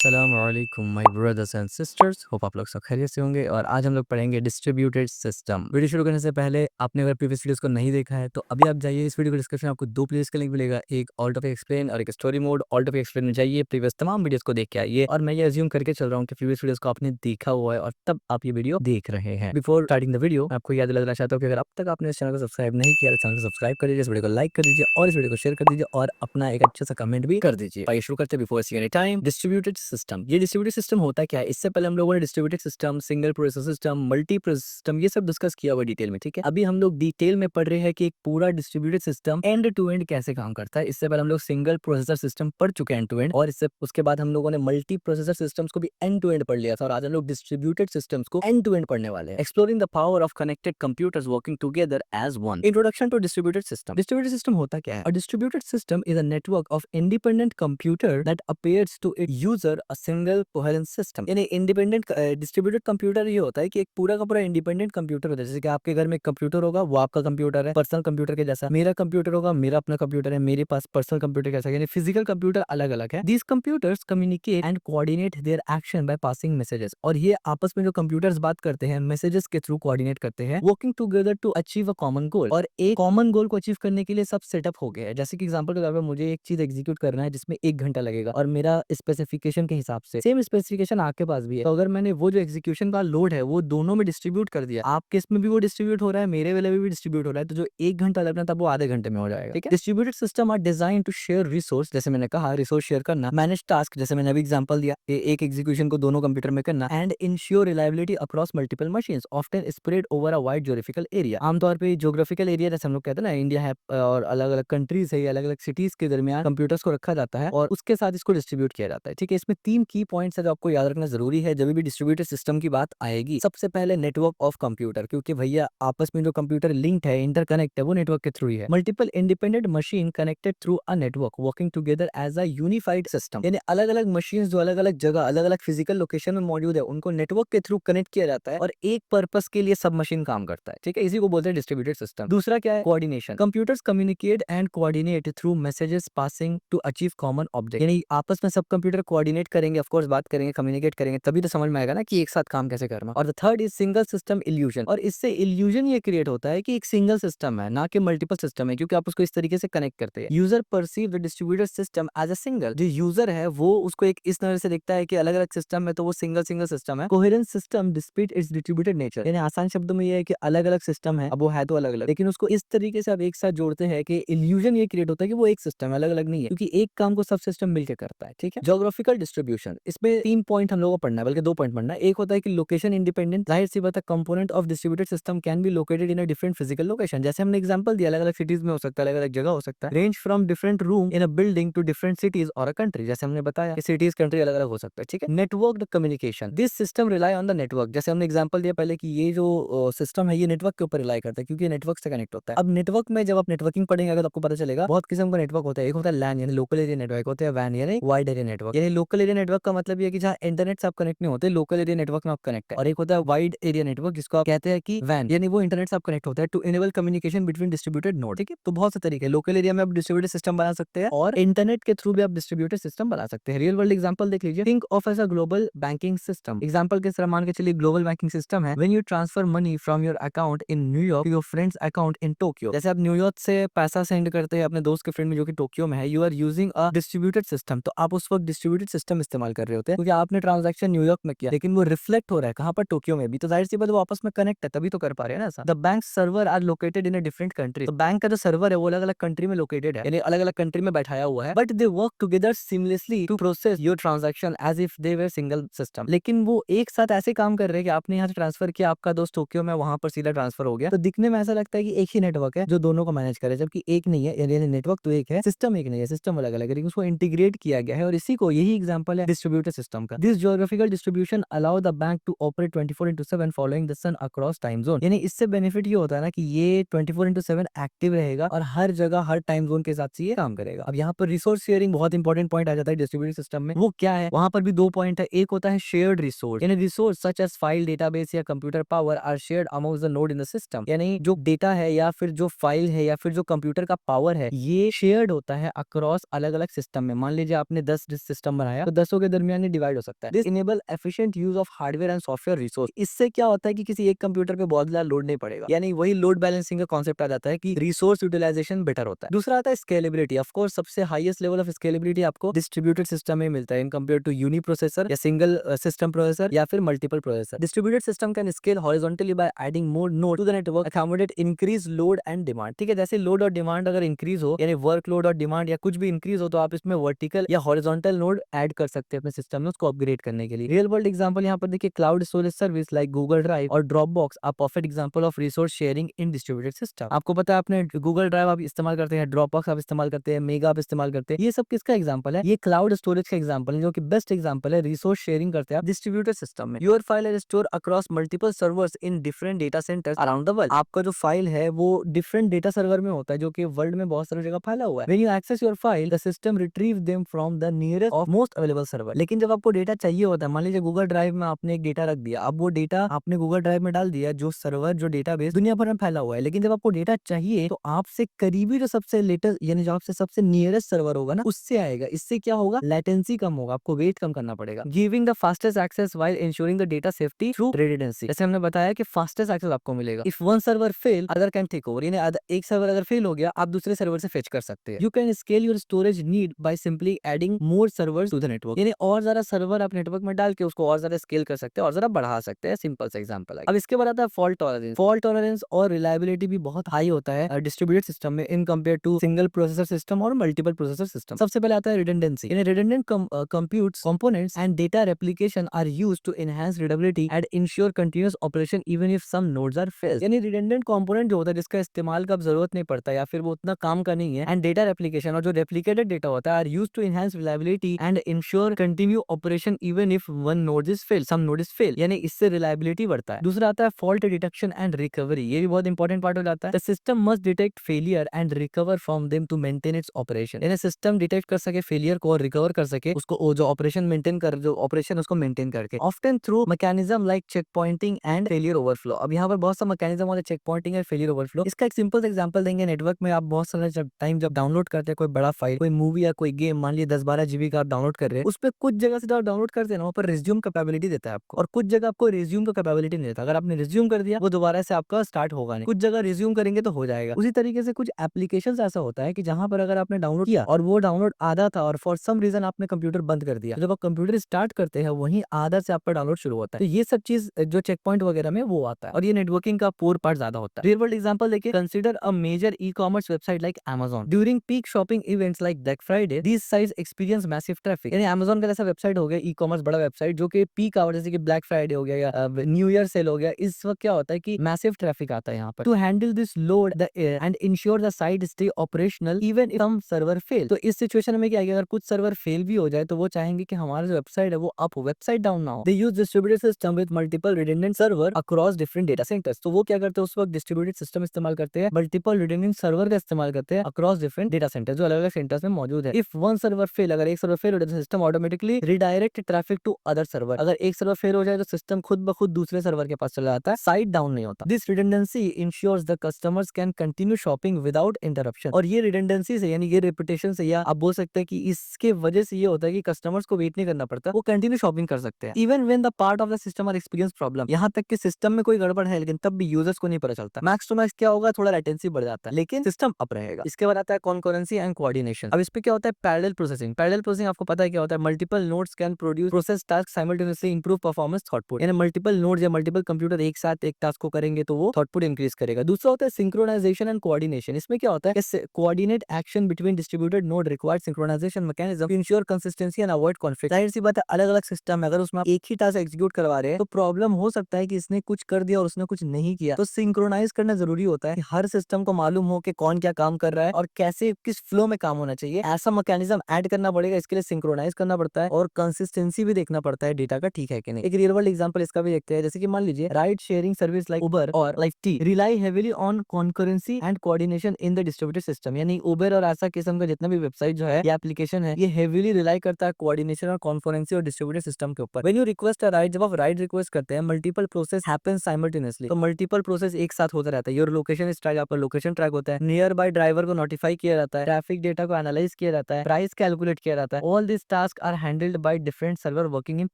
अस्सलामुअलैकुम my brothers and sisters, hope आप लोग सब खैरियत से होंगे। और आज हम लोग पढ़ेंगे डिस्ट्रीब्यूटेड सिस्टम। वीडियो शुरू करने से पहले आपने अगर प्रीवियस वीडियोस को नहीं देखा है तो अभी आप जाइए, इस वीडियो के डिस्क्रिप्शन में आपको दो प्लेलिस्ट का लिंक मिलेगा, एक ऑल टॉपिक एक्सप्लेन और एक story mode. All topic explain में जाइए, प्रीवियस तमाम वीडियोस को देख के आइए। और मैं ये अज्यूम करके चल रहा हूँ कि प्रीवियस वीडियोस को आपने देखा हुआ है और तब आप ये वीडियो देख रहे हैं। बिफोर स्टार्टिंग द वीडियो मैं आपको याद दिलाना चाहता हूँ कि अगर अब तक आपने इस चैनल को सब्सक्राइब नहीं किया तो चैनल को सब्सक्राइब कर दीजिए, इस वीडियो को लाइक कर दीजिए और इस वीडियो को शेयर कर दीजिए और अपना एक अच्छा सा कमेंट भी कर दीजिए। आइए शुरू करते हैं before wasting any time. Distributed system, ये डिस्ट्रीब्यूटेड सिस्टम होता क्या है? इससे पहले हम लोगों ने distributed system, single processor system, multi processor system ये सब डिस्कस किया हुआ डिटेल में, ठीक है। अभी हम लोग डिटेल में पढ़ रहे हैं कि एक पूरा distributed system end to end कैसे काम करता है। इससे पहले हम लोग सिंगल प्रोसेसर सिस्टम पढ़ चुके हैं एंड टू एंड, और इससे उसके बाद हम लोगों ने मल्टी प्रोसेसर सिस्टम्स को भी एंड टू एंड पढ़ लिया था। और आज हम लोग डिस्ट्रीब्यूटेड सिस्टम्स को एंड टू एंड पढ़ने वाले हैं, exploring the power of connected computers working together as one. Introduction to distributed system. Distributed system होता क्या है? A distributed system is a network of independent computer that appears to its user a single coherent system। यानी independent distributed computer ये होता है कि एक पूरा का पूरा इंडिपेंडेंट कंप्यूटर होता है। जैसे कि आपके घर में एक कंप्यूटर होगा, वो आपका कंप्यूटर है, पर्सनल कंप्यूटर के जैसा। मेरा कंप्यूटर होगा, मेरा अपना कंप्यूटर है, मेरे पास पर्सनल कंप्यूटर कैसा, यानी फिजिकल कंप्यूटर अलग अलग है। These computers communicate and coordinate their action by passing messages. और ये आपस में जो कंप्यूटर्स बात करते हैं मैसेजेस के थ्रू कोऑर्डिनेट करते हैं, working together to achieve a common goal. और एक कॉमन गोल को अचीव करने के लिए सब सेटअप हो गया है। जैसे कि एग्जांपल के तौर पर मुझे एक चीज एग्जीक्यूट करना है जिसमें 1 घंटा लगेगा और मेरा स्पेसिफिकेशन के हिसाब से सेम स्पेसिफिकेशन आपके पास भी है। तो अगर मैंने वो जो एग्जीक्यूशन का लोड है वो दोनों में डिस्ट्रीब्यूट कर दिया, आपके इसमें भी वो डिस्ट्रीब्यूट हो रहा है, मेरे वाले में भी डिस्ट्रीब्यूट हो रहा है, तो जो 1 घंटा लगना था वो आधे घंटे में हो जाएगा, ठीक है। Distributed system are design to share resource, जैसे मैंने कहा रिसोर्स शेयर करना, मैनेज टास्क, जैसे मैंने अभी एग्जांपल दिया एक एग्जीक्यूशन को दोनों कंप्यूटर में करना, and ensure reliability across multiple machines often spread over a wide geographical area. आमतौर पे ज्योग्राफिकल एरिया जैसे हम लोग कहते हैं ना, इंडिया है और अलग अलग कंट्रीज है, अलग अलग सिटीज के दरमियान कंप्यूटर्स को रखा जाता है और उसके साथ इसको डिस्ट्रीब्यूट किया जाता है, ठीक है। इसमें 3 की पॉइंट्स है जो आपको याद रखना जरूरी है जब भी डिस्ट्रीब्यूटेड सिस्टम की बात आएगी। सबसे पहले नेटवर्क ऑफ कंप्यूटर, क्योंकि भैया आपस में जो कंप्यूटर लिंक्ड है, इंटरकनेक्ट है, वो नेटवर्क के थ्रू ही है। Multiple independent machine connected through a network working together as a unified system, यानी अलग अलग मशीन जो अलग अलग जगह अलग अलग फिजिकल लोकेशन में मौजूद है उनको नेटवर्क के थ्रू कनेक्ट किया जाता है और एक पर्पस के लिए सब मशीन काम करता है, ठीक है। इसी को बोलते हैं डिस्ट्रीब्यूटेड सिस्टम। दूसरा क्या है? Coordination. Computers communicate and coordinate through messages passing to achieve common object, यानी आपस में सब कंप्यूटर कोऑर्डिनेट करेंगे, ऑफ कोर्स बात करेंगे, कम्युनिकेट करेंगे, तभी तो समझ में आएगा ना कि एक साथ काम कैसे करना। और the third is single system illusion, और इससे इल्यूजन ये क्रिएट होता है कि एक सिंगल सिस्टम है ना कि मल्टीपल सिस्टम है, क्योंकि आप उसको इस तरीके से कनेक्ट करते हैं। User perceive the distributed system as a single, जो यूजर है वो उसको एक इस तरह से देखता है कि अलग अलग सिस्टम है तो वो सिंगल सिंगल सिस्टम है। Coherent system dispute it's distributed nature, यानी आसान शब्दों में ये है कि अलग अलग सिस्टम है, अब वो है तो अलग अलग, लेकिन उसको इस तरीके से आप एक साथ जोड़ते हैं कि इल्यूजन ये क्रिएट होता है कि वो एक सिस्टम है, अलग अलग नहीं है, क्योंकि एक काम को सब सिस्टम मिलकर करता है, ठीक है। ज्योग्राफिकल डिस्ट्रीब्यूशन, इसमें 3 पॉइंट हम लोगों को पढ़ना है, बल्कि 2 पॉइंट पढ़ना है। एक होता है कि लोकेशन इंडिपेंडेंट, जाहिर सी बात है component of distributed system can be located in a different physical location, जैसे हमने एग्जांपल दिया अलग अलग सिटीज में हो सकता है, अलग अलग जगह हो सकता है। Range from different room in a building to different cities or a country, जैसे हमने बताया कि सिटीज कंट्री अलग अलग हो सकता है, ठीक है। Network communication, this system rely on the network, जैसे हमने एग्जांपल दिया पहले कि ये जो सिस्टम है ये नेटवर्क के ऊपर रिलाई करता है, क्योंकि नेटवर्क से कनेक्ट होता है। अब नेटवर्क में जब आप नेटवर्किंग पढ़ेंगे अगर आपको पता चलेगा बहुत किस्म का नेटवर्क होता है। एक होता है लैन यानी लोकल एरिया नेटवर्क, होता है वैन यानी वाइड एरिया नेटवर्क। यानी लोकल एरिया नेटवर्क का मतलब ये है कि जहाँ इंटरनेट से आप कनेक्ट नहीं होते, लोकल एरिया नेटवर्क में आप कनेक्ट है। और एक होता है वाइड एरिया नेटवर्क जिसको आप कहते हैं कि वैन, यानी वो इंटरनेट से आप कनेक्ट होता है to enable communication between distributed node, ठीक है। तो बहुत से तरीके, लोकल एरिया में आप डिस्ट्रीब्यूटेड सिस्टम बना सकते हैं और इंटरनेट के थ्रू भी आप डिस्ट्रीब्यूटेड सिस्टम बना सकते हैं। रियल वर्ल्ड एग्जांपल देख लीजिए, think of as a global banking system. Example के तरह मान के चलिए ग्लोबल बैंकिंग सिस्टम है, when you transfer money from your account in New York to your friends account in Tokyo, जैसे आप न्यूयॉर्क से पैसा सेंड करते हैं अपने दोस्त के फ्रेंड में जो कि टोक्यो में है, you are using a distributed system, तो आप उस वक्त डिस्ट्रीब्यूटेड सिस्टम इस्तेमाल कर रहे होते हैं, क्योंकि आपने ट्रांजैक्शन न्यूयॉर्क में किया लेकिन वो रिफ्लेक्ट हो रहा है कहां पर? टोक्यो में भी, तो जाहिर सी बात वो आपस में कनेक्ट है, तभी तो कर पा रहे हैं ना ऐसा। The bank server are located in a different country, तो बैंक का जो सर्वर है वो अलग अलग कंट्री में लोकेटेड है, यानी अलग अलग कंट्री में बैठाया हुआ है, but they work together seamlessly to process your transaction as if they were single system, लेकिन वो एक साथ ऐसे काम कर रहे हैं कि आपने यहाँ से ट्रांसफर किया, आपका दोस्त टोक्यो में, वहां पर सीधा ट्रांसफर हो गया, तो दिखने में ऐसा लगता है कि एक ही नेटवर्क है जो दोनों को मैनेज करे, जबकि एक नहीं है, यानी नेटवर्क तो एक है, सिस्टम एक नहीं है, सिस्टम अलग अलग है, लेकिन उसको इंटीग्रेट किया गया है। और इसी को, यही एग्जांपल है डिस्ट्रीब्यूटेड सिस्टम का। This geographical distribution allow the bank to operate 24/7 following the sun across time zone, यानी इससे बेनिफिट ये होता है ना कि ये 24/7 एक्टिव रहेगा और हर जगह हर टाइम जोन के हिसाब से ये काम करेगा। अब यहाँ पर रिसोर्स शेयरिंग बहुत इंपॉर्टेंट पॉइंट आ जाता है डिस्ट्रीब्यूटेड सिस्टम में। वो क्या है? वहां पर भी 2 पॉइंट है। एक होता है शेयर्ड रिसोर्स, यानी resource such as file, database या computer power are shared among the node in the system, यानी जो डेटा है या फिर जो फाइल है या फिर जो कंप्यूटर का पावर है ये शेयर्ड होता है अक्रॉस अलग अलग सिस्टम में। मान लीजिए आपने 10 सिस्टम बनाया तो 10 के दरमियान ही डिवाइड हो सकता है। This enable efficient use of hardware and software resource. इससे क्या होता है कि किसी एक कंप्यूटर पे बहुत ज्यादा लोड नहीं पड़ेगा, यानी वही लोड बैलेंसिंग का कॉन्सेप्ट आ जाता है कि रिसोर्स यूटिलाइजेशन बेटर होता है। दूसरा आता है स्केलेबिलिटी। ऑफ कोर्स सबसे हाईएस्ट लेवल ऑफ स्केलेबिलिटी आपको डिस्ट्रीब्यूटेड सिस्टम में मिलता है in compare to uniprocessor या सिंगल सिस्टम प्रोसेसर या फिर multiple processor. Distributed system can scale horizontally by adding more node to the network, accommodate increase load and demand. ठीक है, जैसे लोड और डिमांड अगर इंक्रीज हो, यानी वर्कलोड और डिमांड या कुछ भी इंक्रीज हो, तो आप इसमें वर्टिकल या हॉरिजॉन्टल नोड ऐड कर सकते हैं अपने सिस्टम में उसको अपग्रेड करने के लिए। रियल वर्ल्ड एग्जांपल यहाँ पर देखिए, cloud storage service like Google drive और Dropbox are perfect example of resource sharing in distributed system. आपको पता है, आपने गूगल ड्राइव आप इस्तेमाल करते हैं, ड्रॉपबॉक्स आप इस्तेमाल करते हैं, मेगा आप इस्तेमाल करते हैं, ये सब किसका एग्जांपल है? ये क्लाउड स्टोरेज का एग्जांपल है, जो कि बेस्ट एग्जांपल है रिसोर्स शेयरिंग करते हैं आप डिस्ट्रीब्यूटेड सिस्टम में। Your file is store across multiple servers in different data centres around the world. आपका जो फाइल है वो डिफरेंट डेटा सर्वर में होता है, जो कि वर्ल्ड में बहुत सारी जगह फैला हुआ है। When you access your file, the system retrieve them from the nearest of most available server. लेकिन जब आपको डेटा चाहिए होता है, मान लीजिए गूगल ड्राइव में आपने एक डेटा रख दिया, अब वो डेटा आपने गूगल ड्राइव में डाल दिया, जो सर्वर जो डेटाबेस दुनिया भर में फैला हुआ है, लेकिन जब आपको डेटा चाहिए तो आपसे करीबी जो सबसे लेटेस्ट, यानी जो आपसे सबसे नियरेस्ट सर्वर होगा ना, उससे आएगा। इससे क्या होगा? लेटेंसी कम होगा, आपको वेट कम करना पड़ेगा, giving the fastest access while ensuring the data safety through redundancy. जैसे हमने बताया कि फास्टेस्ट एक्सेस आपको मिलेगा। If one server fail, other can take over, यानी एक सर्वर अगर फेल हो गया, आप दूसरे सर्वर से फेच कर सकते हैं। You can scale your storage need by simply adding more servers to the network, यानी और ज्यादा सर्वर आप नेटवर्क में डाल के उसको और ज्यादा स्केल कर सकते हैं और ज्यादा बढ़ा सकते हैं। सिंपल सा एग्जांपल है। अब इसके बाद आता है फॉल्ट टॉलरेंस। फॉल्ट टॉलरेंस और रिलायबिलिटी भी बहुत हाई होता है डिस्ट्रीब्यूटेड सिस्टम में in compare to single processor system और मल्टीपल प्रोसेसर सिस्टम। सबसे पहले आता है रिडंडेंसी, यानी redundant computes components and data replication are used to enhance readability and ensure continuous operation even if some nodes are failed. यानी redundant component जो होता है, जिसका इस्तेमाल का अब जरूरत नहीं पड़ता या फिर वो उतना काम का नहीं है, एंड डेटा रेप्लिकेशन, और जो रेप्लिकेटेड डेटा होता है, are used to enhance reliability and ensure continue operation even if one node is fail, some node is fail, यानी इससे रिलायबिलिटी बढ़ता है। दूसरा आता है फॉल्ट डिटेक्शन एंड रिकवरी। ये भी बहुत इंपॉर्टेंट पार्ट हो जाता है। The system must detect failure and recover from them to maintain its operation, यानी सिस्टम डिटेक्ट कर सके फेलियर को और रिकवर कर सके उसको, जो ऑपरेशन मेंटेन कर, जो ऑपरेशन उसको मेंटेन करके, often through mechanism like check pointing and failure overflow. अब यहाँ पर बहुत सा मैकेनिज्म होता है check pointing and failure overflow. इसका एक सिंपल एग्जांपल देंगे। नेटवर्क में आप बहुत सारा जब डाउनलोड करते हैं कोई बड़ा फाइल, कोई मूवी या कोई गेम, मान लीजिए 10-12 जीबी का आप डाउनलोड कर रहे हैं, उस पर कुछ जगह से डाउनलोड करते हैं ना, वहाँ पर रिज्यूम कैपेबिलिटी देता है आपको, और कुछ जगह आपको रिज्यूम का कैपेबिलिटी नहीं देता। अगर आपने रिज्यूम कर दिया, वो दोबारा से आपका स्टार्ट होगा नहीं। कुछ जगह रिज्यूम करेंगे तो हो जाएगा। उसी तरीके से कुछ एप्लीकेशंस ऐसा होता है कि जहां पर अगर आपने डाउनलोड किया और वो डाउनलोड आधा था और फॉर सम रीजन आपने कंप्यूटर बंद कर दिया, तो जब आप कंप्यूटर स्टार्ट करते हैं वहीं आधा से आपका डाउनलोड शुरू होता है। तो ये सब चीज जो चेक पॉइंट वगैरह में वो आता है, और ये नेटवर्किंग का पूर पार्ट ज्यादा होता है। रियल वर्ल्ड एग्जांपल देखिए, consider a major e-commerce website like Amazon during peak shopping events like Black Friday, these sites experience massive traffic. यानी Amazon का जैसा वेबसाइट हो गया, ई-कॉमर्स बड़ा वेबसाइट, जो कि पीक आवर जैसे कि ब्लैक फ्राइडे हो गया या न्यू ईयर सेल हो गया, इस वक्त क्या होता है कि मैसिव ट्रैफिक आता है यहाँ पर। To handle this load the and ensure the site stay operational even if some server fail. तो इस सिचुएशन में क्या है, अगर कुछ सर्वर फेल भी हो जाए तो वो चाहेंगे कि हमारा जो वेबसाइट है वो अप, वेबसाइट डाउन ना हो। They use distributed system with multiple redundant server across different data centres. तो वो क्या करते हैं उस वक्त, डिस्ट्रीब्यूटेड सिस्टम इस्तेमाल करते हैं, मल्टीपल रिडंडेंट सर्वर का इस्तेमाल करते हैं अक्रॉस डिफरेंट डेटा सेंटर्स, जो अलग अलग सेंटर्स में मौजूद है। इफ वन सर्वर फेल, अगर एक सर्वर फेल हो जाए तो system automatically redirect traffic to other server. अगर एक सर्वर फेल हो जाए तो सिस्टम खुद ब खुद दूसरे सर्वर के पास चला जाता है, साइट डाउन नहीं होता। This redundancy ensures the customers can continue shopping without interruption. और ये रिडंडेंसी से, यानी ये रेपुटेशन से, या आप बोल सकते हैं कि इसके वजह से ये होता है कि कस्टमर्स को वेट नहीं करना पड़ता, वो कंटिन्यू शॉपिंग कर सकते हैं even when the part of the system are experience problem. यहाँ तक कि सिस्टम में कोई गड़बड़ है लेकिन तब भी यूजर्स को नहीं पता चलता। मैक्स टू मैक्स क्या होगा, थोड़ा लेटेंसी बढ़ जाता है लेकिन सिस्टम अप रहेगा। इसके बाद आता है कॉन्करेंसी एंड कोऑर्डिनेशन। अब इस पे क्या होता है, पैरेलल प्रोसेसिंग। पैरेलल प्रोसेसिंग आपको पता है क्या होता है, multiple nodes can produce process task simultaneously, improve performance throughput. यानी मल्टीपल नोड्स या मल्टीपल कंप्यूटर एक साथ एक टास्क को करेंगे तो वो थ्रूपुट इंक्रीज करेगा। दूसरा होता है सिंक्रोनाइजेशन एंड कोऑर्डिनेशन। इसमें क्या होता है, coordinate action between distributed node required synchronization mechanism to ensure consistency and avoid conflict. जाहिर सी बात है, अलग अलग सिस्टम है, अगर उसमें आप एक ही टास्क एग्जीक्यूट करवा रहे हैं तो प्रॉब्लम हो सकता है कि इसने कुछ कर दिया और उसने कुछ नहीं किया। तो सिंक्रोनाइज करना जरूरी होता है कि हर सिस्टम को मालूम हो कि कौन क्या काम कर रहा है और कैसे किस फ्लो में काम होना चाहिए। ऐसा मैकेनिज्म ऐड करना पड़ेगा, इसके लिए सिंक्रोनाइज करना पड़ता है और कंसिस्टेंसी भी देखना पड़ता है डेटा का ठीक है कि नहीं। एक रियल वर्ल्ड एग्जांपल इसका भी देखते हैं, जैसे कि मान लीजिए राइड शेयरिंग सर्विस लाइक उबर और lift rely heavily on concurrency and coordination in the distributed system. यानी उबर और ऐसा किस्म का जितना भी वेबसाइट जो है या एप्लीकेशन है, ये हेवीली रिलाई करता है कोऑर्डिनेशन और कॉन्करेंसी और डिस्ट्रीब्यूटेड सिस्टम के ऊपर। When you request a ride, जब आप राइड रिक्वेस्ट करते हैं, मल्टीपल प्रोसेस हैपेंस साइमल्टेनियसली। तो मल्टीपल प्रोसेस एक साथ होता रहता है। योर लोकेशन इज ट्रैक, आपका लोकेशन ट्रैक होता है, नियर बाय ड्राइवर को नोटिफाई किया जाता है, ट्रैफिक डेटा को एनालाइज किया जाता है, प्राइस कैलकुलेट किया जाता है। All this task are handled by different server working in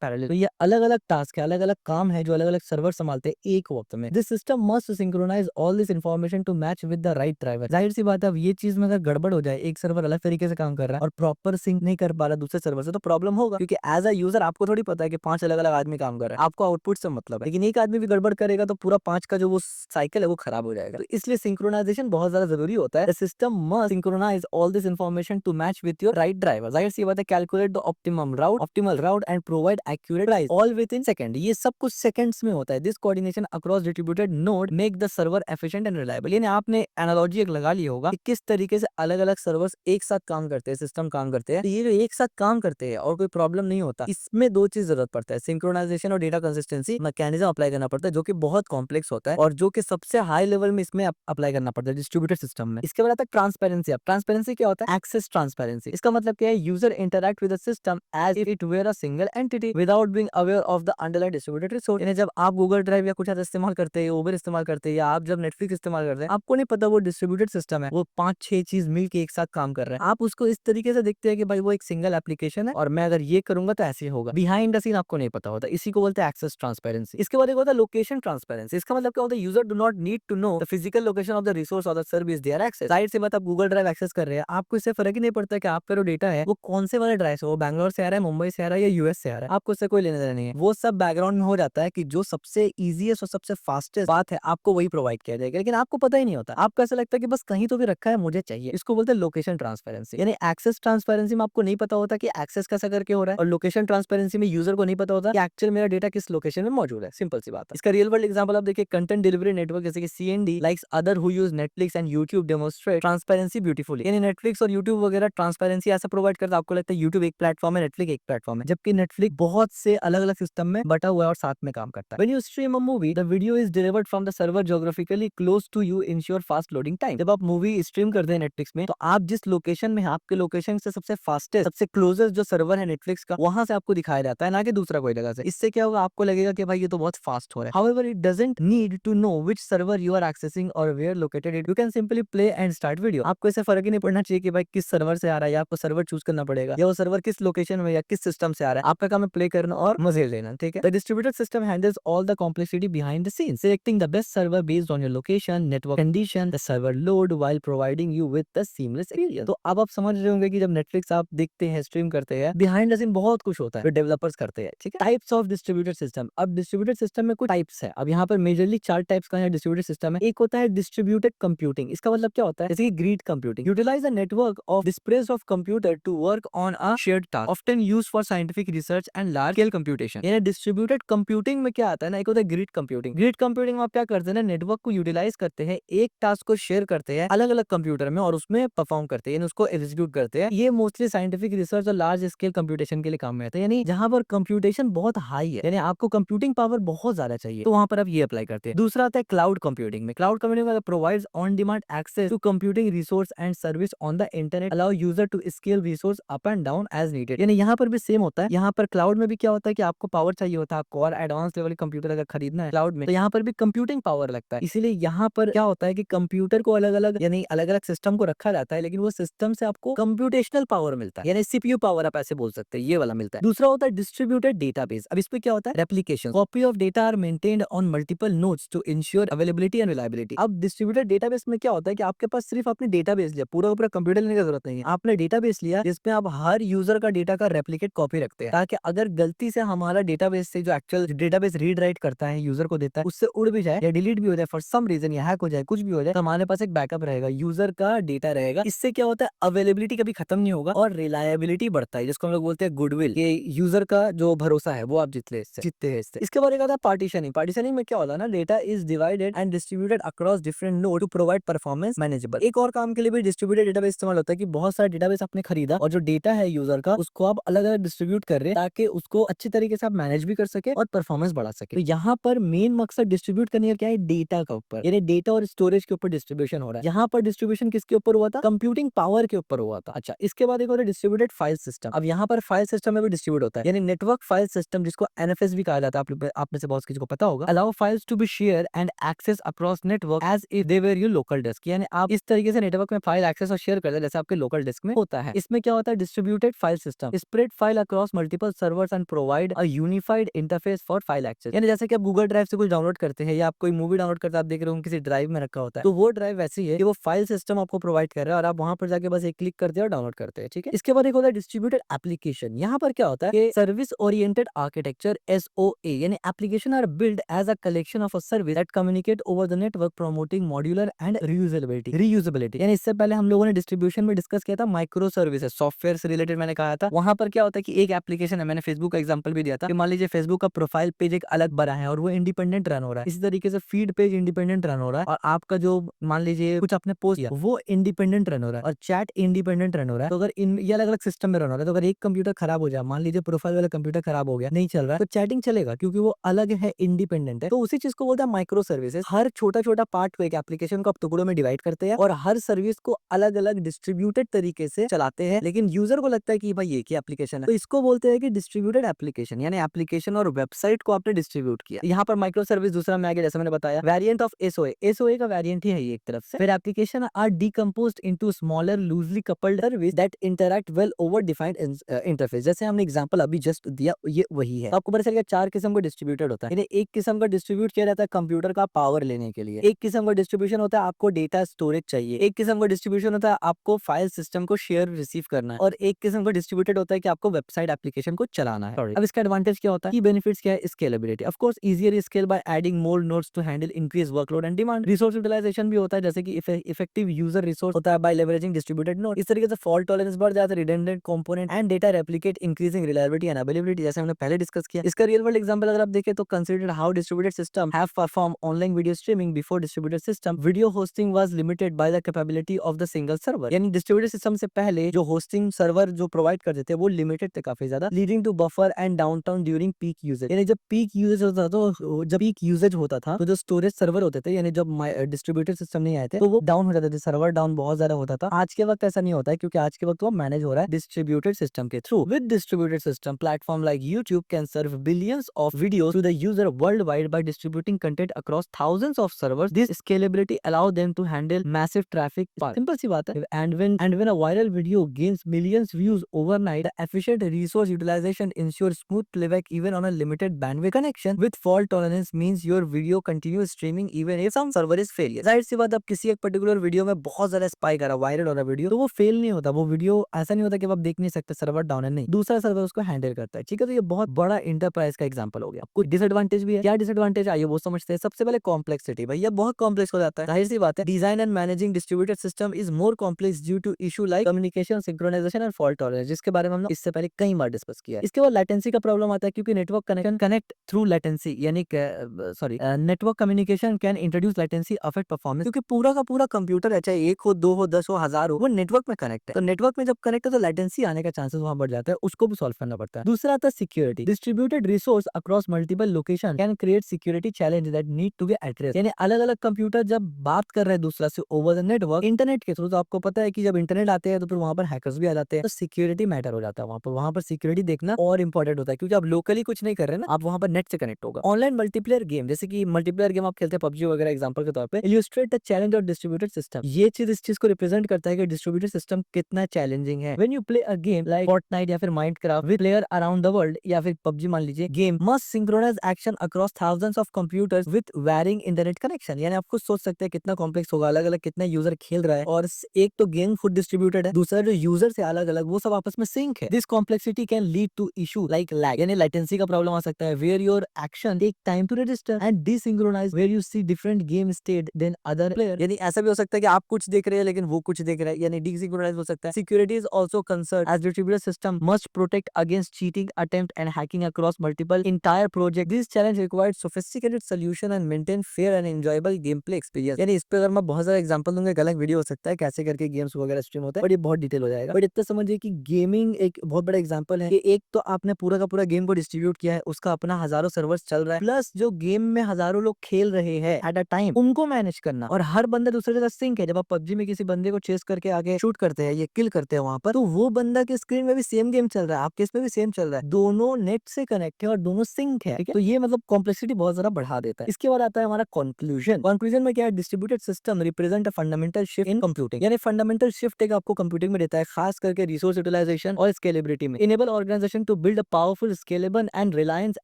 parallel. तो ये अलग-अलग टास्क है, अलग-अलग काम है जो अलग-अलग सर्वर संभालते हैं एक वक्त में। This system must synchronize all this information to match with the right driver. जाहिर सी बात है, अब ये चीज में अगर गड़बड़ हो जाए, एक सर्वर अलग तरीके से काम कर रहा है और प्रॉपर सिंक नहीं कर पा रहा दूसरे सर्वर से, तो प्रॉब्लम होगा, क्योंकि एज अ यूजर आपको थोड़ी पता है कि 5 अलग-अलग आदमी काम कर रहा है, आपको आउटपुट से मतलब है। लेकिन एक आदमी भी गड़बड़ करेगा तो पूरा 5 का जो वो साइकिल है वो खराब हो जाएगा। तो इसलिए सिंक्रोनाइजेशन बहुत ज्यादा जरूरी होता है। The system must synchronize all this information to match with your right driver. जाहिर सी बात है, calculate the optimal route and provide accurate price all with in second. ये सब कुछ सेकंड्स में होता है। This coordination across distributed node make the server efficient and reliable. यानी आपने एनालॉजी एक लगा ली होगा कि किस तरीके से अलग-अलग सर्वर्स एक साथ काम करते हैं, सिस्टम काम करते हैं। तो ये जो एक साथ काम करते हैं और कोई प्रॉब्लम नहीं होता, इसमें दो चीज जरूरत पड़ता है, सिंक्रोनाइजेशन और डेटा कंसिस्टेंसी मैकेनिज्म अप्लाई करना पड़ता है, जो कि बहुत कॉम्प्लेक्स होता है और जो कि सबसे हाई लेवल में इसमें अप्लाई करना पड़ता है डिस्ट्रीब्यूटेड सिस्टम में। इसके बाद आता है ट्रांसपेरेंसी। अब ट्रांसपेरेंसी क्या होता है? Access transparency. इसका मतलब क्या है? User interact with the system as if it were a single entity without being aware of the underlying distributed resource. यानी जब आप गूगल ड्राइव या कुछ ऐसा इस्तेमाल करते हैं, उबर इस्तेमाल करते हैं, या आप जब नेटफ्लिक्स इस्तेमाल करते हैं, आपको नहीं पता वो डिस्ट्रीब्यूटेड सिस्टम है, वो 5-6 चीज मिलके एक साथ काम कर रहे हैं। आप उसको इस तरीके से देखते हैं कि भाई वो एक सिंगल एप्लीकेशन है और मैं अगर ये करूंगा तो ऐसे होगा। बिहाइंड द सीन आपको नहीं पता होता, इसी को बोलते हैं एक्सेस ट्रांसपेरेंसी। इसके बाद एक होता है लोकेशन ट्रांसपेरेंसी। इसका मतलब क्या होता है? User do not need to know the physical location of the resource और the service they are access. जाहिर सी बात, आप गूगल ड्राइव एक्सेस कर रहे हैं, आपको इससे फर्क ही नहीं पड़ता कि आपका जो डेटा है वो कौन से वाले ड्राइव से, वो बैंगलोर से आ रहा है, मुंबई से आ रहा है या यूएस से आ रहा है, आपको इससे कोई लेना देना नहीं है। वो सब बैकग्राउंड में हो जाता है कि जो सबसे इजीएस्ट और सबसे फास्टेस्ट बात है आपको वही प्रोवाइड किया जाएगा, लेकिन आपको पता ही नहीं होता। आपको ऐसा लगता है कि बस कहीं तो भी रखा है, मुझे चाहिए। इसको बोलते हैं लोकेशन ट्रांसपेरेंसी। यानी एक्सेस ट्रांसपेरेंसी में आपको नहीं पता होता कि एक्सेस कैसा करके हो रहा है, और लोकेशन ट्रांसपेरेंसी में यूजर को नहीं पता होता कि एक्चुअल मेरा डेटा किस लोकेशन में मौजूद है। सिंपल सी बात है। इसका रियल वर्ल्ड एग्जांपल आप देखिए, कंटेंट डिलीवरी नेटवर्क जैसे कि C&D likes other who use Netflix and YouTube demonstrate transparency beautifully. यानी नेटफ्लिक्स और यूट्यूब वगैरह ट्रांसपेरेंसी ऐसा प्रोवाइड करता है, आपको लगता है यूट्यूब एक प्लेटफॉर्म है, नेटफ्लिक्स एक प्लेटफॉर्म है, जबकि नेटफ्लिक्स बहुत से अलग-अलग सिस्टम में बटा हुआ है और साथ में काम करता है। When you stream a movie, the video is delivered from the server geographically close to you, ensure fast loading time. जब आप मूवी स्ट्रीम करते हैं नेटफ्लिक्स में, तो आप जिस लोकेशन में, आपके लोकेशन से सबसे फास्टेस्ट, सबसे क्लोजेस्ट जो सर्वर है नेटफ्लिक्स का, वहां से आपको दिखाया जाता है, ना कि दूसरा कोई जगह से। इससे क्या होगा? आपको लगेगा कि भाई ये तो बहुत फास्ट हो रहा है। However it doesn't need to know which server you are accessing और where located it, you can simply play and start video. आपको इससे फर्क ही नहीं पड़ना चाहिए कि भाई किस सर्वर से आ रहा है, या आपको सर्वर चूज करना पड़ेगा, या वो सर्वर किस लोकेशन में या किस सिस्टम से आ रहा है। आपका काम है प्ले करना और मजे लेना, ठीक है। The distributed system handles all the complexity behind the scene, selecting the best server based on your location, network condition, the server load, while providing you with the seamless experience. तो अब आप समझ रहे होंगे कि जब नेटफ्लिक्स आप देखते हैं, स्ट्रीम करते हैं, बिहाइंड द सीन बहुत कुछ होता है जो डेवलपर्स करते हैं, ठीक है। Types of distributed system. अब डिस्ट्रीब्यूटेड सिस्टम में कुछ टाइप्स है। अब यहाँ पर मेजरली 4 टाइप्स का डिस्ट्रीब्यूटेड सिस्टम है। एक होता है डिस्ट्रीब्यूटेड कंप्यूटिंग। इसका मतलब क्या होता है? जैसे कि grid computing, utilize a network of disperse of computer to work on a shared task, often used for scientific research and large scale computation. यानी डिस्ट्रीब्यूटेड कंप्यूटिंग में क्या आता है ना, एक होता है ग्रिड कंप्यूटिंग। ग्रिड कंप्यूटिंग में आप क्या करते हैं ना, नेटवर्क को यूटिलाइज करते हैं, एक टास्क को शेयर करते हैं अलग अलग कंप्यूटर में और उसमें परफॉर्म करते हैं, यानी उसको एग्जीक्यूट करते हैं। ये मोस्टली साइंटिफिक रिसर्च और लार्ज स्केल कंप्यूटेशन के लिए काम में आता है, यानी जहां पर कंप्यूटेशन बहुत हाई है, यानी आपको कंप्यूटिंग पावर बहुत ज्यादा चाहिए, तो वहां पर आप ये अप्लाई करते हैं। दूसरा आता है क्लाउड कंप्यूटिंग में। Cloud computing provides on demand access to computing resource and service on the internet, allow user to scale resource up and down as needed. यानी यहाँ पर भी सेम होता है। यहाँ पर क्लाउड में भी क्या होता है कि आपको पावर चाहिए होता है, आपको और एडवांस लेवल कंप्यूटर अगर खरीदना है क्लाउड में, तो यहाँ पर भी कंप्यूटिंग पावर लगता है। इसीलिए यहाँ पर क्या होता है कि कंप्यूटर को अलग अलग, यानी अलग अलग सिस्टम को रखा जाता है, लेकिन वो सिस्टम से आपको कंप्यूटेशनल पावर मिलता है, यानी सीपीयू पावर आप ऐसे बोल सकते हैं, ये वाला मिलता है। दूसरा होता है डिस्ट्रीब्यूटेड डेटाबेस। अब इसमें क्या होता है? Replication, copy of data are maintained on multiple nodes to ensure availability and reliability. अब डिस्ट्रीब्यूटेड डेटाबेस में क्या होता है कि आपके पास सिर्फ अपने डेटाबेस लिया, पूरा पूरा कंप्यूटर लेने की जरूरत नहीं है। आपने डेटाबेस लिया जिसमें आप हर यूजर का डेटा का रेप्लिकेट कॉपी रखते हैं, ताकि अगर गलती से हमारा डेटाबेस से जो एक्चुअल डेटाबेस रीड राइट करता है, यूजर को देता है, उससे उड़ भी जाए या डिलीट भी हो जाए फॉर सम रीजन, या हैक हो जाए, कुछ भी हो जाए, तो हमारे पास एक बैकअप रहेगा, यूजर का डेटा रहेगा। इससे क्या होता है? अवेलेबिलिटी कभी खत्म नहीं होगा और रिलायबिलिटी बढ़ता है, जिसको हम लोग बोलते हैं गुडविल, ये यूजर का जो भरोसा है वो आप जीतते हैं इससे। इसके बाद एक आता है पार्टीशनिंग। पार्टीशनिंग में क्या होता है ना, data is divided and distributed across different node to provide performance manageable. एक और काम के लिए भी डिस्ट्रीब्यूटेड डेटाबेस इस्तेमाल होता है कि बहुत सारा डेटाबेस आपने खरीदा और जो डेटा है यूजर का, उसको आप अलग अलग डिस्ट्रीब्यूट कर रहे हैं ताकि उसको अच्छी तरीके से आप मैनेज भी कर सके और परफॉर्मेंस बढ़ा सके। तो यहाँ पर मेन मकसद डिस्ट्रीब्यूट करने का क्या है? डेटा का ऊपर, यानी डेटा और स्टोरेज के ऊपर डिस्ट्रीब्यूशन हो रहा है। यहाँ पर डिस्ट्रीब्यूशन किसके ऊपर हुआ था? कंप्यूटिंग पावर के ऊपर हुआ था। अच्छा, इसके बाद एक और डिस्ट्रीब्यूटेड फाइल सिस्टम। अब यहाँ पर फाइल सिस्टम में भी डिस्ट्रीब्यूट होता है, यानी नेटवर्क फाइल सिस्टम, जिसको एनएफएस भी कहा जाता है, आप में से बहुत किसी को पता होगा। Allow files to be share and access across network as if they were your local disk, यानी आप इस तरीके से नेटवर्क में फाइल एक्सेस और शेयर करते हैं जैसे आपके लोकल डिस्क में होता है। इसमें क्या होता है? Distributed file file system spread file across multiple servers and provide a unified interface for file access। यानी जैसे कि आप गूगल ड्राइव से कुछ डाउनलोड करते हैं या आप कोई मूवी डाउनलोड करते हैं, आप देख रहे हो किसी ड्राइव में रखा होता है, तो वो ड्राइव वैसी है कि वो फाइल सिस्टम आपको प्रोवाइड कर रहा है और आप वहां पर जाके बस एक क्लिक करते हैं और डाउनलोड करते हैं, ठीक है। इसके बाद एक होता है डिस्ट्रीब्यूटेड एप्लीकेशन। यहाँ पर क्या होता है कि सर्विस ओरिएंटेड आर्किटेक्चर SOA, यानी application are build as a collection of a service that communicate over the network promoting modular and reusability. यानी इससे पहले हम लोगों ने डिस्ट्रीब्यूशन में डिस्कस किया था माइक्रो सर्विसेज, सॉफ्टवेयर से रिलेटेड मैंने कहा था। वहां पर क्या होता है कि एक एप्लीकेशन है, मैंने फेसबुक का एग्जांपल भी दिया था कि मान लीजिए फेसबुक का प्रोफाइल पेज एक अलग बना है और वो इंडिपेंडेंट रन हो रहा है, इसी तरीके से फीड पेज इंडिपेंडेंट रन हो रहा है और आपका जो मान लीजिए कुछ आपने पोस्ट किया वो इंडिपेंडेंट रन हो रहा है और चैट इंडिपेंडेंट रन हो रहा है। तो अगर इन ये अलग अलग सिस्टम में रन हो रहा है, तो अगर एक कंप्यूटर खराब हो जाए, मान लीजिए प्रोफाइल वाला कंप्यूटर खराब हो गया, नहीं चल रहा है, तो चैटिंग चलेगा क्योंकि वो अलग है, इंडिपेंडेंट है। तो उसी चीज को बोलता है माइक्रो सर्विसेज। हर छोटा छोटा पार्ट को, एक एप्लीकेशन को आप टुकड़ों में डिवाइड करते हैं और हर सर्विस को अलग अलग डिस्ट्रीब्यूटेड तरीके से चलाते हैं, लेकिन यूजर को लगता है कि भाई ये क्या एप्लीकेशन है, तो इसको बोलते हैं कि डिस्ट्रीब्यूटेड एप्लीकेशन। यानी एप्लीकेशन और वेबसाइट को आपने डिस्ट्रीब्यूट किया। यहाँ पर माइक्रो सर्विस दूसरा में आ गया, जैसे मैंने बताया वेरिएंट ऑफ एसओए। एसओए का वेरिएंट ही है ये एक तरफ से। फिर application are decomposed into smaller loosely coupled service that interact well over defined interface. जैसे हमने एग्जांपल अभी जस्ट दिया, ये वही है। तो आपको पता चलेगा चार किस्म का डिस्ट्रीब्यूटेड होता है। यानी एक किस्म का डिस्ट्रीब्यूट किया जाता है कंप्यूटर का पावर लेने के लिए, एक किस्म का डिस्ट्रीब्यूशन होता है आपको डेटा स्टोरेज चाहिए, एक किस्म का डिस्ट्रीब्यूशन होता है आपको फाइल सिस्टम को शेयर रिसीव करना है, और एक किस्म का डिस्ट्रीब्यूटेड होता है कि आपको वेबसाइट एप्लीकेशन को चलाना है। अब इसका एडवांटेज क्या होता है, की बेनिफिट्स क्या है, scalability. Of course easier scale by adding more nodes to handle increase workload and demand. Resource utilization भी होता है, जैसे कि इफेक्टिव यूजर रिसोर्स होता है बाय लेवरेजिंग डिस्ट्रीब्यूटेड नोड। इस तरीके से फॉल्ट टॉलरेंस बढ़ जाता है, redundant component and data replicate increasing reliability and availability, जैसे हमने पहले डिस्कस किया। इसका रियल वर्ल्ड एग्जांपल अगर आप देखें तो consider how distributed system have perform online video streaming before distributed system video hosting was limited by the capability of the single server. यानी डिस्ट्रीब्यूटेड सिस्टम से पहले जो होस्टिंग सर्वर जो प्रोवाइड करते थे वो लिमिटेड थे काफी ज्यादा, leading to buffer and downtown during peak usage. यानी जब पीक यूजेज होता था, तो जब पीक यूजेज होता था तो जो स्टोरेज सर्वर होते थे, यानी जब डिस्ट्रीब्यूटेड सिस्टम नहीं आए थे तो वो डाउन हो जाते थे, सर्वर डाउन बहुत ज्यादा होता था। आज के वक्त ऐसा नहीं होता है क्योंकि आज के वक्त वो मैनेज हो रहा है डिस्ट्रीब्यूटेड सिस्टम के थ्रू। With distributed system platform like YouTube can serve billions of videos to the user world wide by distributing content across thousands of servers. This scalability allow them to handle massive traffic. Simple सी बात है। And when a viral video gains millions views overnight, the efficient resource utilization ensures smooth playback even on a limited bandwidth connection. With fault tolerance means your video continues streaming even if some server is failure. जाहिर सी बात, अब किसी एक particular video में बहुत ज्यादा spike आ रहा, वायरल हो रहा वीडियो, तो वो फेल नहीं होता। वो वीडियो ऐसा नहीं होता कि आप देख नहीं सकते, सर्वर डाउन है, नहीं, दूसरा सर्वर उसको हैंडल करता है, ठीक है। तो ये बहुत बड़ा इंटरप्राइज का एग्जांपल हो गया। कुछ डिसएडवांटेज भी है। क्या डिसएडवांटेज आइए वो समझते हैं। सबसे पहले कॉम्प्लेक्सिटी, भैया बहुत कॉम्प्लेक्स हो जाता है, जाहिर सी बात है। Design and managing distributed system is more complex due to issue like communication, synchronization and fault tolerance, जिसके बारे में हमने इससे पहले कई बार डिस्कस किया है। इसके बाद लेटेंसी का प्रॉब्लम आता है क्योंकि network connection connect through latency, यानी network communication can introduce latency affect performance, क्योंकि पूरा का पूरा कंप्यूटर है, चाहे एक हो, दो हो, 10 हो, 1000 हो, वो नेटवर्क में कनेक्ट है। तो नेटवर्क में जब कनेक्ट है तो लेटेंसी आने का चांसेस वहां बढ़ जाता है, उसको भी सॉल्व करना पड़ता है। दूसरा आता है security. Distributed resource across multiple location can create security challenge that need to be address. यानी अलग अलग कंप्यूटर जब बात कर रहे हैं दूसरा से ओवर द नेटवर्क, इंटरनेट के थ्रू, तो आपको पता है कि जब इंटरनेट आते हैं तो फिर वहां पर हैकर्स भी आ जाते हैं, तो सिक्योरिटी मैटर हो जाता है वहां पर सिक्योरिटी देखना और इंपॉर्टेंट होता है, क्योंकि आप लोकली कुछ नहीं कर रहे हैं ना, आप वहां पर नेट से कनेक्ट होगा। ऑनलाइन मल्टीप्लेयर गेम, जैसे कि मल्टीप्लेयर गेम आप खेलते हैं पबजी वगैरह एग्जांपल के तौर पे, illustrate the challenge of distributed system. ये चीज इस चीज को रिप्रेजेंट करता है कि डिस्ट्रीब्यूटेड सिस्टम कितना चैलेंजिंग है। When you play a game like Fortnite या फिर Minecraft with player around the world, या फिर पबजी मान लीजिए, game must synchronize action across thousands of computers with varying internet connection. यानी आप खुद सोच सकते हैं कितना कॉम्प्लेक्स होगा, अलग अलग कितने यूजर खेल रहा है, और एक तो गेम खुद डिस्ट्रीब्यूटेड है, दूसरा जो यूजर से अलग अलग वो सब आपस में सिंक है। This complexity can lead to issue like lag, यानी लेटेंसी का प्रॉब्लम आ सकता है, where your action take time to register and desynchronize, where you see different game state than other player. यानी ऐसा भी हो सकता है कि आप कुछ देख रहे हैं लेकिन वो कुछ देख रहा है, यानी डिसिंक्रोनाइज हो सकता है। Security is also concern as distributed system must protect against cheating attempt and hacking across multiple entire project. This challenge required sophisticated solution and maintain fair and enjoyable game play experience. यानी इस पे अगर मैं बहुत सारे example दूंगा, एक अलग वीडियो हो सकता है कैसे करके गेम्स वगैरह स्ट्रीम होता है, बट ये बहुत डिटेल हो जाएगा। बट इतना समझिए कि गेमिंग एक बहुत बड़ा एग्जांपल है कि एक तो आपने पूरा का पूरा गेम को डिस्ट्रीब्यूट किया है, उसका अपना हजारों सर्वर्स चल रहा है, प्लस जो गेम में हजारों लोग खेल रहे हैं एट अ टाइम, उनको मैनेज करना, और हर बंदा दूसरे के साथ सिंक है। जब आप पबजी में किसी बंदे को चेस करके आगे शूट करते हैं, ये किल करते हैं वहां पर, तो वो बंदा के स्क्रीन में भी सेम गेम चल रहा है, आपके इसमें भी सेम चल रहा है, दोनों नेट से कनेक्ट है और दोनों सिंक है, ठीक है। तो ये मतलब कॉम्प्लेक्सिटी बहुत ज्यादा बढ़ा देता है। इसके बाद आता है हमारा कंक्लूजन। कंक्लूजन में क्या है, distributed system represent a fundamental shift in computing. यानी फंडामेंटल शिफ्ट एक आपको कंप्यूटिंग में देता है, खास करके रिसोर्स यूटिलाइजेशन डिसेंट्रलाइजेशन और स्केलेबिलिटी में। Enable organization to build a powerful, scalable and reliance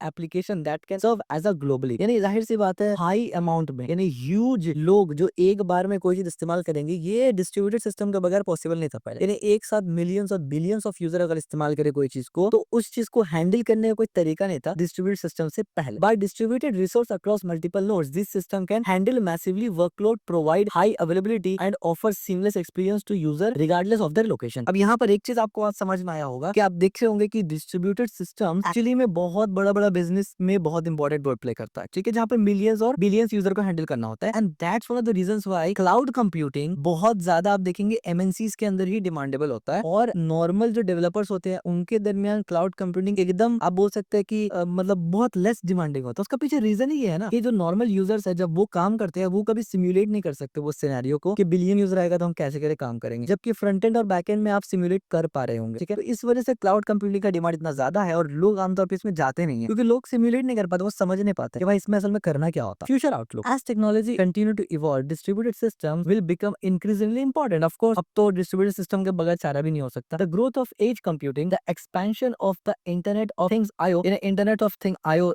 application that can serve as a globally. यानी जाहिर सी बात है हाई अमाउंट में, यानी ह्यूज लोग जो एक बार में कोई चीज इस्तेमाल करेंगे, ये डिस्ट्रीब्यूटेड सिस्टम के बगैर पॉसिबल नहीं था पहले। यानी एक साथ मिलियंस और बिलियंस ऑफ यूजर अगर इस्तेमाल करे कोई चीज को, तो उस चीज को हैंडल करने का कोई तरीका नहीं था डिस्ट्रीब्यूटेड सिस्टम से पहले। By distributed resource across multiple nodes, this system can handle massively workload, provide high availability and offer seamless experience to user regardless of their location. अब यहाँ पर एक चीज आपको आज समझ में आया होगा कि आप देख रहे होंगे कि डिस्ट्रीब्यूटेड सिस्टम एक्चुअली में बहुत बड़ा बड़ा बिजनेस में बहुत इंपॉर्टेंट रोल प्ले करता है, ठीक है, जहाँ पे मिलियंस और बिलियंस यूजर को हैंडल करना होता है। And that's one of the reasons why cloud computing बहुत ज्यादा आप देखेंगे एमएनसीज के अंदर ही डिमांडेबल होता है, और नॉर्मल जो डेवलपर्स होते हैं उनके दरमियान क्लाउड कंप्यूटिंग एकदम आप बोल सकते हैं कि मतलब बहुत लेस डिमांडिंग होता है। उसका पीछे रीजन ही ये है ना कि जो नॉर्मल यूजर्स है जब वो काम करते हैं वो कभी सिमुलेट नहीं कर सकते वो सिनेरियो को कि बिलियन यूजर आएगा तो हम कैसे कैसे काम करेंगे, जबकि फ्रंट एंड और बैक एंड में आप सिमुलेट कर पा रहे होंगे, ठीक है। तो इस वजह से क्लाउड कंप्यूटिंग का डिमांड इतना ज्यादा है और लोग आमतौर पर इसमें जाते नहीं है, क्योंकि लोग सिमुलेट नहीं कर पाते, वो समझ नहीं पाते कि भाई इसमें असल में करना क्या होता है। Future outlook, as technology continue to evolve, distributed system will become increasingly important. Of course अब तो डिस्ट्रीब्यूटेड सिस्टम के बगैर चारा भी नहीं हो सकता। The growth of edge computing, the expansion of the internet of things IO, internet of thing IO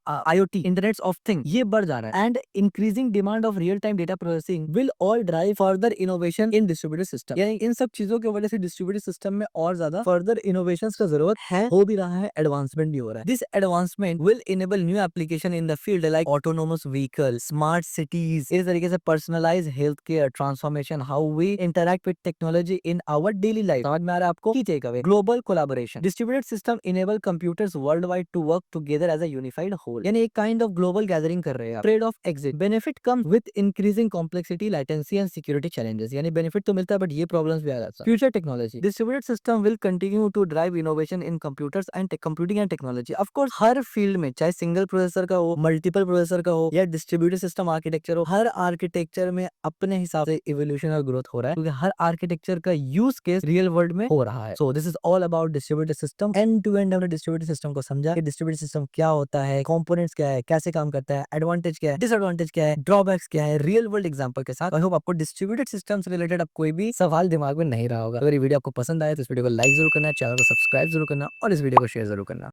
IoT, internet of thing, ये बढ़ जा रहा है, and increasing demand of real time data processing will all drive further innovation in distributed system. यानी इन सब चीजों की वजह से डिस्ट्रीब्यूटेड सिस्टम में और ज्यादा फर्दर इनोवेशंस का जरूरत है, हो भी रहा है, एडवांसमेंट भी हो रहा है। This advancement will enable new application in the field like autonomous vehicle, smart cities, इस तरीके से personalize health care, transformation, how we interact with technology in our daily life. समझ में आ रहा है आपको? Key take away, global collaboration, distributed system enable computers world wide to work together as a unified whole. यानी एक kind of global gathering कर रहे हैं। Trade off exit, benefit come with increasing complexity, latency and security challenges. यानी benefit तो मिलता है but ये प्रॉब्लम्स भी आ जाता है। Future technology, distributed system will continue to drive innovation in computers and computing and technology. Of course हर फील्ड में, चाहे सिंगल प्रोसेसर का हो, मल्टीपल प्रोसेसर का हो, या डिस्ट्रीब्यूटेड सिस्टम आर्किटेक्चर हो, हर आर्किटेक्चर में अपने हिसाब से इवोल्यूशन और ग्रोथ हो रहा है, क्योंकि हर आर्किटेक्चर का यूज केस रियल वर्ल्ड में हो रहा है। So this is all about distributed system. End to end हमने डिस्ट्रीब्यूटेड सिस्टम को समझा कि डिस्ट्रीब्यूटेड सिस्टम क्या होता है, कंपोनेंट्स क्या है, कैसे काम करता है, एडवांटेज क्या है, डिसएडवांटेज क्या है, ड्रॉबैक्स क्या है, रियल वर्ल्ड एग्जांपल के साथ। आई होप आपको डिस्ट्रीब्यूटेड सिस्टम से रिलेटेड अब कोई भी सवाल दिमाग में नहीं रहा होगा। अगर ये वीडियो आपको पसंद आए तो इस वीडियो को लाइक जरूर करना, चैनल को सब्सक्राइब जरूर करना और इस वीडियो को शेयर जरूर करना।